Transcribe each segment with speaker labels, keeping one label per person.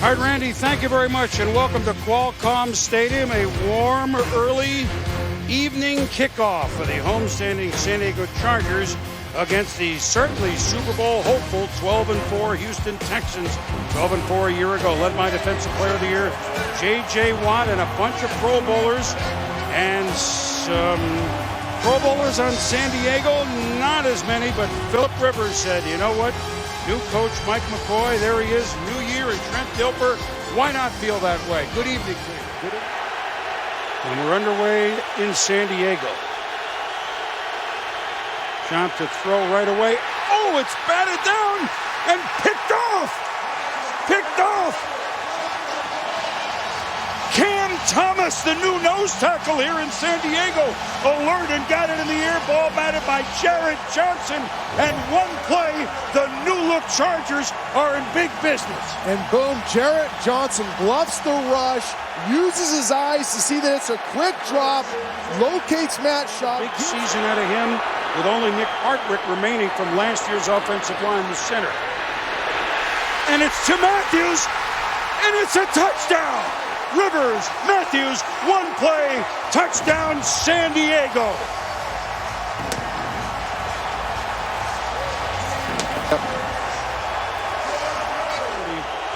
Speaker 1: All right, Randy, thank you very much, and welcome to Qualcomm Stadium. A warm, early evening kickoff for the homestanding San Diego Chargers against the certainly Super Bowl hopeful 12-4 Houston Texans. 12-4 a year ago, led by Defensive Player of the Year J.J. Watt, and a bunch of Pro Bowlers and some Pro Bowlers on San Diego. Not as many, but Philip Rivers said, you know what? New coach Mike McCoy, there he is, new year, and Trent Dilfer. Why not feel that way? Good evening to you. Good evening. And we're underway in San Diego. Schaub to throw right away. Oh, it's batted down and picked off. Picked off. Cam Thomas, the new nose tackle here in San Diego, alert and got it in the air. Ball batted by Jarrett Johnson. And one play, the new-look Chargers are in big business.
Speaker 2: And boom, Jarrett Johnson bluffs the rush, uses his eyes to see that it's a quick drop, locates Matt Schaub.
Speaker 1: Big season out of him with only Nick Hartwick remaining from last year's offensive line, the center. And it's to Matthews, and it's a touchdown. Rivers, Matthews, one play, touchdown San Diego.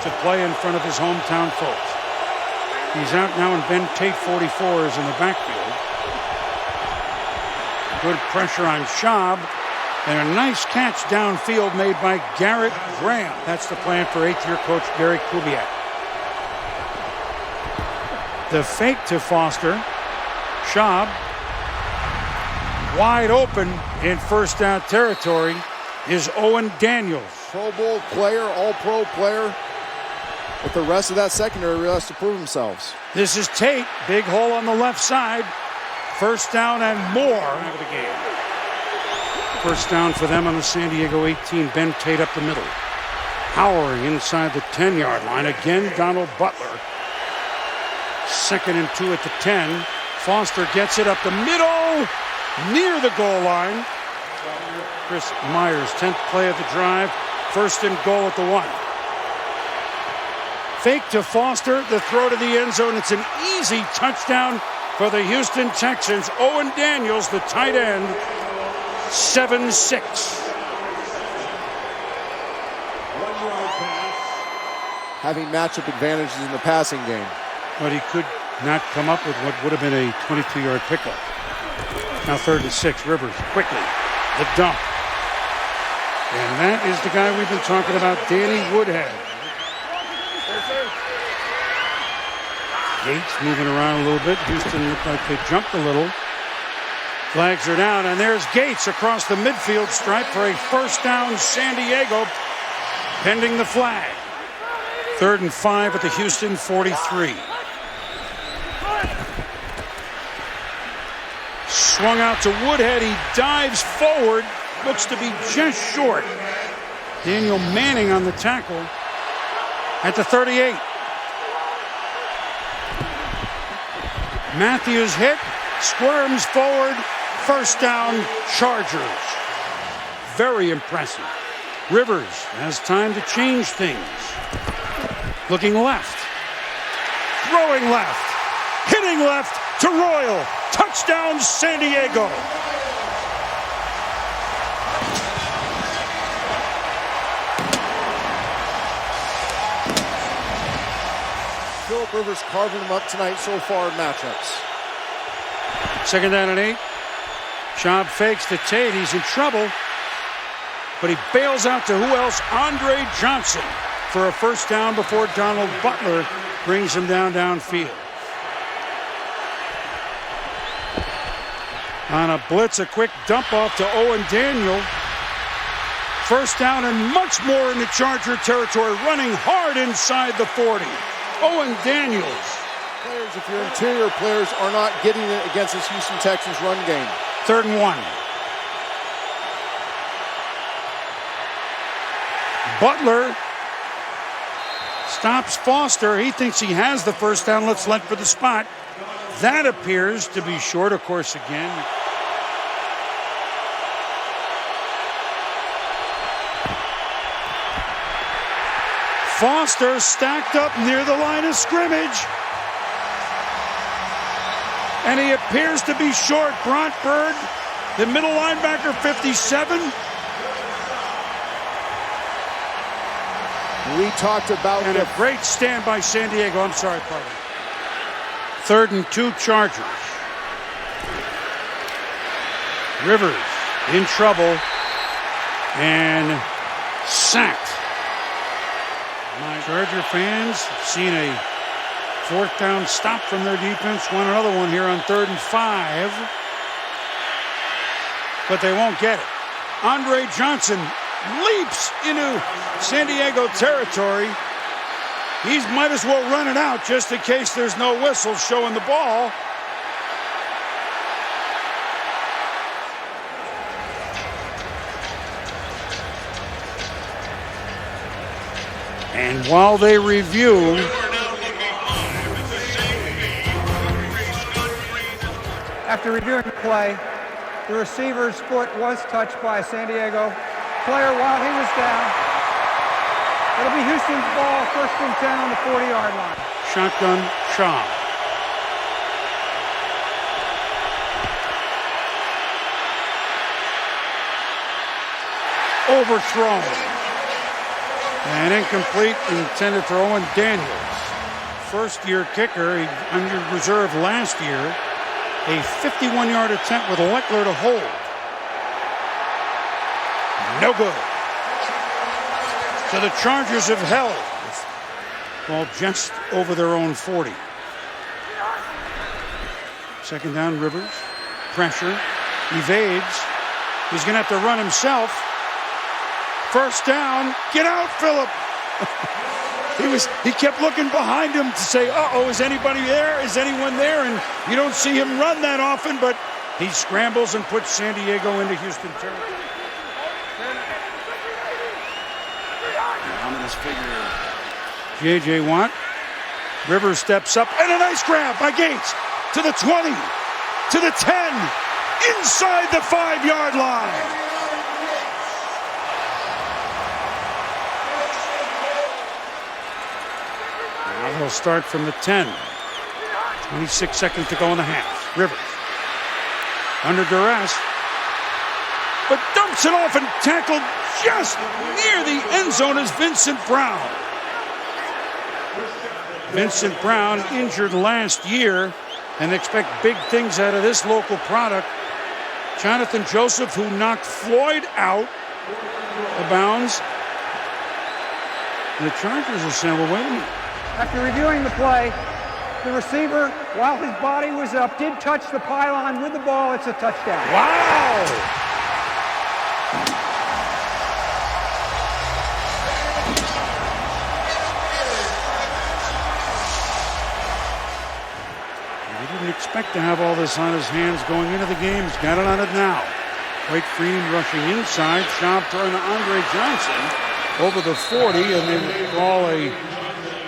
Speaker 1: To play in front of his hometown folks. He's out now, and Ben Tate, 44, is in the backfield. Good pressure on Schaub, and a nice catch downfield made by Garrett Graham. That's the plan for eighth-year coach Gary Kubiak. The fake to Foster. Schaub, wide open in first down territory, is Owen Daniels.
Speaker 2: Pro Bowl player, all-pro player. But the rest of that secondary has to prove themselves.
Speaker 1: This is Tate, big hole on the left side. First down and more of the game. First down for them on the San Diego 18. Ben Tate up the middle. Powering inside the 10-yard line. Again, Donald Butler. 2nd and 2 at the 10. Foster gets it up the middle, near the goal line. Chris Myers, 10th play of the drive. 1st and goal at the 1. Fake to Foster, the throw to the end zone. It's an easy touchdown for the Houston Texans. Owen Daniels, the tight end, 7-6.
Speaker 2: 1-yard pass. Having matchup advantages in the passing game.
Speaker 1: But he could not come up with what would have been a 22-yard pickup. Now 3rd and 6, Rivers, quickly, the dump. And that is the guy we've been talking about, Danny Woodhead. Gates moving around a little bit. Houston looked like they jumped a little. Flags are down, and there's Gates across the midfield stripe for a first down San Diego, pending the flag. 3rd and 5 at the Houston 43. Swung out to Woodhead. He dives forward. Looks to be just short. Daniel Manning on the tackle at the 38. Matthews hit, squirms forward, first down, Chargers. Very impressive. Rivers has time to change things. Looking left, throwing left, hitting left to Royal. Touchdown, San Diego.
Speaker 2: Philip Rivers carving them up tonight so far in matchups.
Speaker 1: 2nd down and 8. Schaub fakes to Tate. He's in trouble, but he bails out to who else? Andre Johnson for a first down before Donald Butler brings him downfield. On a blitz, a quick dump off to Owen Daniel. First down and much more in the Charger territory, running hard inside the 40. Owen Daniels.
Speaker 2: Players, if your interior players are not getting it against this Houston Texans run game.
Speaker 1: 3rd and 1. Butler stops Foster. He thinks he has the first down. Let's let for the spot. That appears to be short, of course, again. Foster stacked up near the line of scrimmage. And he appears to be short. Bront Bird, the middle linebacker, 57.
Speaker 2: We talked about
Speaker 1: and a great stand by San Diego. I'm sorry, pardon. 3rd and 2 Chargers. Rivers in trouble and sacked. My Charger fans seen a 4th down stop from their defense. Want another one here on 3rd and 5. But they won't get it. Andre Johnson leaps into San Diego territory. He might as well run it out just in case there's no whistle showing the ball. And while they review,
Speaker 3: after reviewing the play, the receiver's foot was touched by a San Diego player while he was down. It'll be Houston's ball, 1st and 10 on the 40-yard line.
Speaker 1: Shotgun Shaw. Overthrown. And incomplete, intended for Owen Daniels. First-year kicker, he under reserve last year. A 51-yard attempt with Leckler to hold. No good. So the Chargers have held. Ball just over their own 40. 2nd down, Rivers. Pressure. Evades. He's going to have to run himself. 1st down. Get out, Phillip. He kept looking behind him to say, uh-oh, is anybody there? Is anyone there? And you don't see him run that often, but he scrambles and puts San Diego into Houston territory. J.J. Watt. Rivers steps up, and a nice grab by Gates. To the 20, to the 10, inside the 5-yard line. Now they'll start from the 10. 26 seconds to go in the half. Rivers under duress, but dumps it off and tackled just near the end zone is Vincent Brown. Vincent Brown injured last year, and expect big things out of this local product. Jonathan Joseph, who knocked Floyd out of bounds. The Chargers are saying, well, wait a minute.
Speaker 3: After reviewing the play, the receiver, while his body was up, did touch the pylon with the ball. It's a touchdown.
Speaker 1: Wow! He didn't expect to have all this on his hands going into the game. He's got it on it now. White Freeney rushing inside. Schaub throwing to Andre Johnson over the 40, and they call a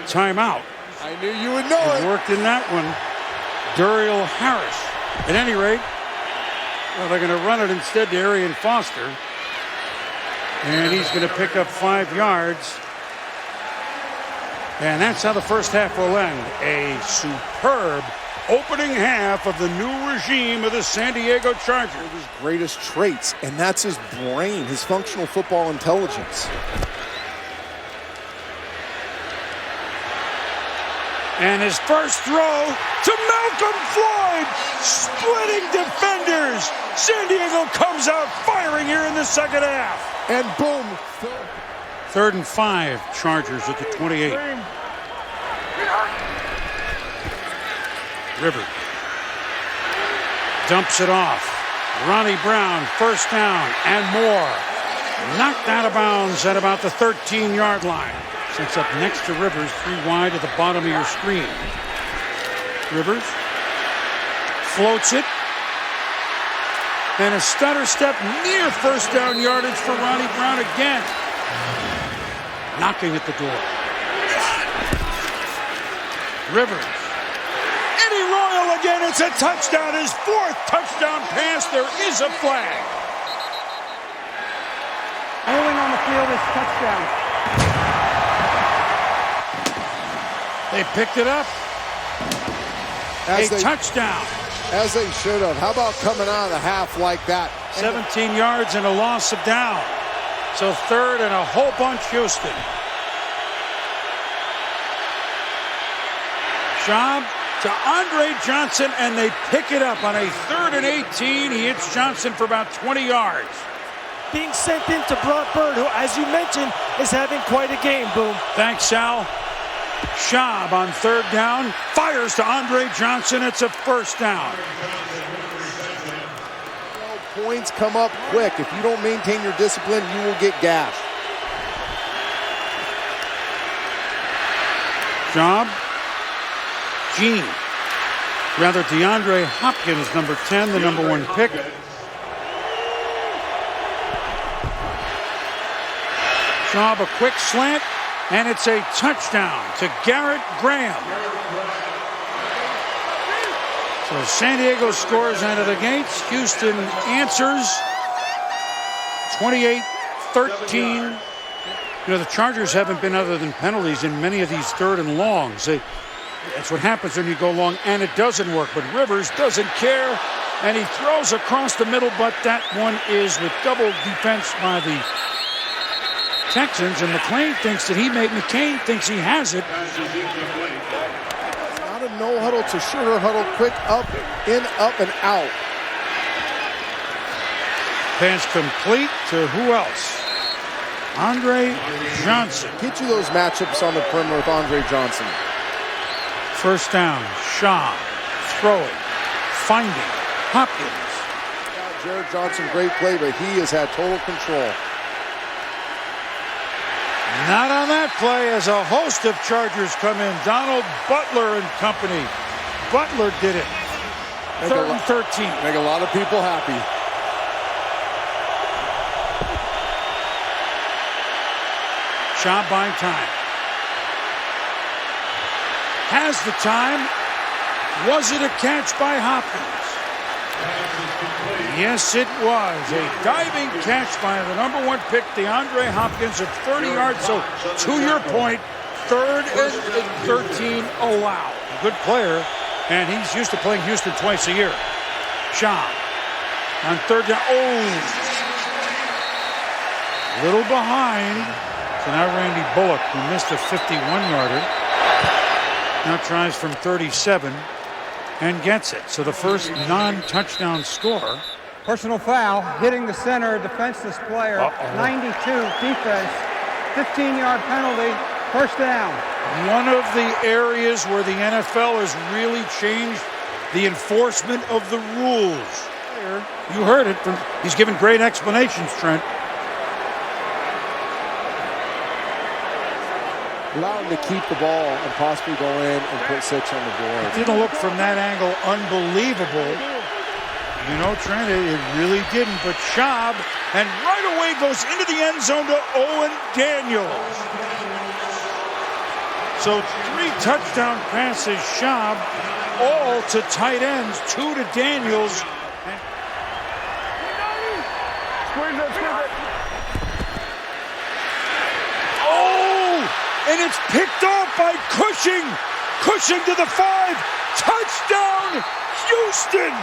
Speaker 1: timeout.
Speaker 2: I knew you would know it.
Speaker 1: Worked in that one. Duriel Harris. At any rate, well, they're going to run it instead to Arian Foster. And he's going to pick up 5 yards. And that's how the first half will end. A superb opening half of the new regime of the San Diego Chargers.
Speaker 2: His greatest traits, and that's his brain, his functional football intelligence.
Speaker 1: And his first throw to Malcolm Floyd, splitting defenders. San Diego comes out firing here in the second half.
Speaker 2: And boom.
Speaker 1: 3rd and 5, Chargers at the 28. Rivers dumps it off. Ronnie Brown, 1st down and more. Knocked out of bounds at about the 13-yard line. Sets up next to Rivers, 3 wide at the bottom of your screen. Rivers floats it. And a stutter step near 1st down yardage for Ronnie Brown again. Knocking at the door. Rivers. Eddie Royal again. It's a touchdown. His 4th touchdown pass. There is a flag.
Speaker 3: Ruling on the field is touchdown.
Speaker 1: They picked it up. A touchdown.
Speaker 2: As they should have. How about coming out of the half like that?
Speaker 1: 17 yards and a loss of down. So third and a whole bunch, Houston. Schaub to Andre Johnson, and they pick it up on a 3rd and 18. He hits Johnson for about 20 yards.
Speaker 4: Being sent in to Brock Bird, who, as you mentioned, is having quite a game, Boom.
Speaker 1: Thanks, Sal. Schaub on 3rd down, fires to Andre Johnson. It's a 1st down.
Speaker 2: Points come up quick. If you don't maintain your discipline, you will get gashed.
Speaker 1: Schaub. Gene. Rather, DeAndre Hopkins, number 10, the number 1 pick. Schaub, a quick slant, and it's a touchdown to Garrett Graham. So San Diego scores out of the gates. Houston answers 28-13. You know, the Chargers haven't been other than penalties in many of these 3rd and longs. That's what happens when you go long and it doesn't work. But Rivers doesn't care, and he throws across the middle, but that one is with double defense by the Texans, and McCain thinks he has it.
Speaker 2: Not a no huddle to sugar huddle, quick up, in, up, and out.
Speaker 1: Pass complete to who else? Andre Johnson.
Speaker 2: Get you those matchups on the perimeter with Andre Johnson.
Speaker 1: 1st down, Schaub, throwing, finding, Hopkins.
Speaker 2: Jared Johnson, great play, but he has had total control.
Speaker 1: Not on that play as a host of Chargers come in. Donald Butler and company. Butler did it. 3rd and 13.
Speaker 2: Make a lot of people happy.
Speaker 1: Schaub buying time. Has the time. Was it a catch by Hopkins? Yes, it was. A diving catch by the number 1 pick, DeAndre Hopkins, at 30 yards. So, to your point, 3rd and 13 allowed. Good player, and he's used to playing Houston twice a year. Schaub on 3rd down. Oh! Little behind. So now Randy Bullock, who missed a 51-yarder, now tries from 37 and gets it. So the first non-touchdown score.
Speaker 3: Personal foul, hitting the center, defenseless player, 92 defense, 15-yard penalty, 1st down.
Speaker 1: One of the areas where the NFL has really changed the enforcement of the rules. You heard it. He's given great explanations, Trent.
Speaker 2: Allow him to keep the ball and possibly go in and put 6 on the board.
Speaker 1: Didn't look from that angle unbelievable. You know, Trent, it really didn't. But Schaub, and right away goes into the end zone to Owen Daniels. So 3 touchdown passes, Schaub, all to tight ends, 2 to Daniels. And it's picked off by Cushing. Cushing to the 5. Touchdown, Houston.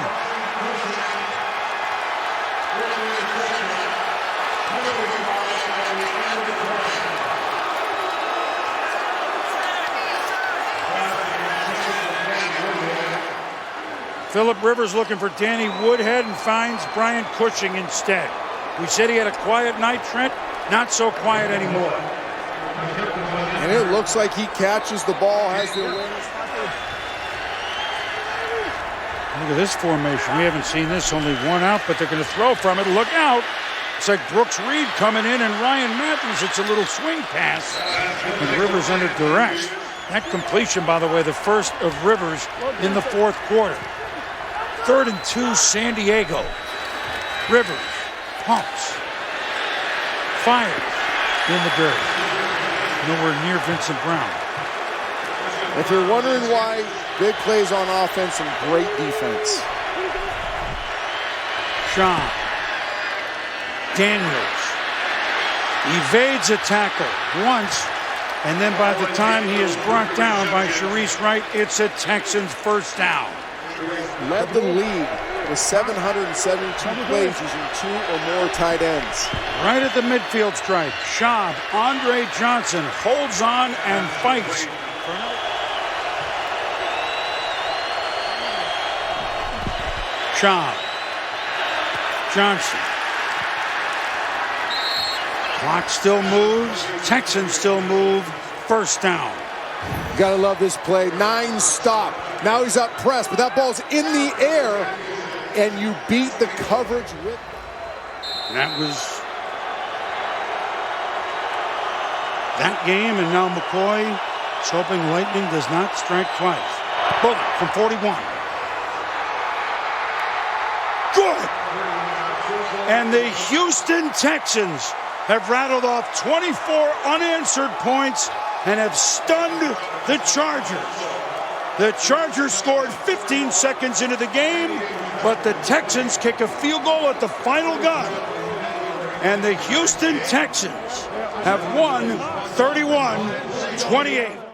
Speaker 1: Phillip Rivers looking for Danny Woodhead and finds Brian Cushing instead. We said he had a quiet night, Trent. Not so quiet anymore.
Speaker 2: And it looks like he catches the ball, has the awareness.
Speaker 1: Look at this formation. We haven't seen this. Only 1 out, but they're going to throw from it. Look out. It's like Brooks Reed coming in and Ryan Matthews. It's a little swing pass. And Rivers under duress. That completion, by the way, the first of Rivers in the 4th quarter. 3rd and 2, San Diego. Rivers pumps. Fires in the dirt. Nowhere near Vincent Brown.
Speaker 2: If you're wondering why, big plays on offense and great defense.
Speaker 1: Schaub. Daniels evades a tackle once And then by the time he is brought down by Sharice Wright, it's a Texans first down.
Speaker 2: Led the league with 772 plays using 2 or more tight ends.
Speaker 1: Right at the midfield stripe, Schaub, Andre Johnson holds on and fights. Schaub, Johnson. Clock still moves. Texans still move. First down.
Speaker 2: Gotta love this play. 9 stop. Now he's up pressed, but that ball's in the air, and you beat the coverage with.
Speaker 1: That was that game, and now McCoy is hoping lightning does not strike twice. Bullock from 41. Good! And the Houston Texans have rattled off 24 unanswered points and have stunned the Chargers. The Chargers scored 15 seconds into the game, but the Texans kick a field goal at the final gun. And the Houston Texans have won 31-28.